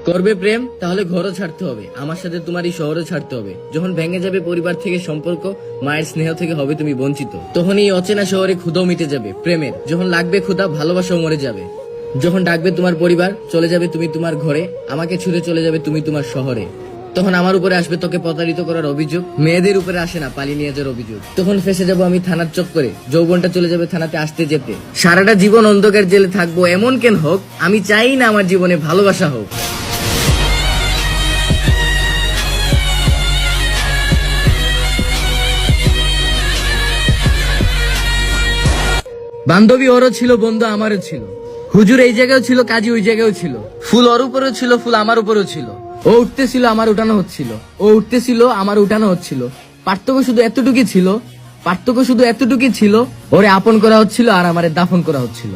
করবে প্রেম, তাহলে ঘরও ছাড়তে হবে, আমার সাথে তোমার এই শহরও ছাড়তে হবে। যখন ভেঙে যাবে পরিবার থেকে সম্পর্ক, মায়ের স্নেহ থেকে হবে তুমি বঞ্চিত, তখন এই অচেনা শহরে ক্ষুধাও মিটে যাবে প্রেমের। যখন লাগবে ক্ষুধা, ভালোবাসাও মরে যাবে। যখন ডাকবে তোমার পরিবার, চলে যাবে তুমি তোমার ঘরে, আমাকে ছুড়ে চলে যাবে তুমি তোমার শহরে। তখন আমার উপরে আসবে তোকে প্রতারিত করার অভিযোগ, মেয়েদের উপরে আসে না পালিয়ে নিয়ে যাওয়ার অভিযোগ। তখন ফেসে যাবো আমি থানার চক্করে, যৌবনটা চলে যাবে থানাতে আসতে যেতে। সারাটা জীবন অন্ধকার জেলে থাকবো, এমন কেন হোক, আমি চাই না আমার জীবনে ভালোবাসা হোক। বান্ধবী ওরও ছিল, বন্ধু আমারও ছিল, হুজুর এই জায়গায় ছিল, কাজী ওই জায়গায় ছিল, ফুল ওর উপরেও ছিল, ফুল আমার উপরেও ছিল। ও উঠতেছিল, আমার উঠানো হচ্ছিল, ও উঠতেছিল, আমার উঠানো হচ্ছিল। পার্থক্য শুধু এতটুকুই ছিল, ওরে আপন করা হচ্ছিল আর আমারে দাফন করা হচ্ছিল।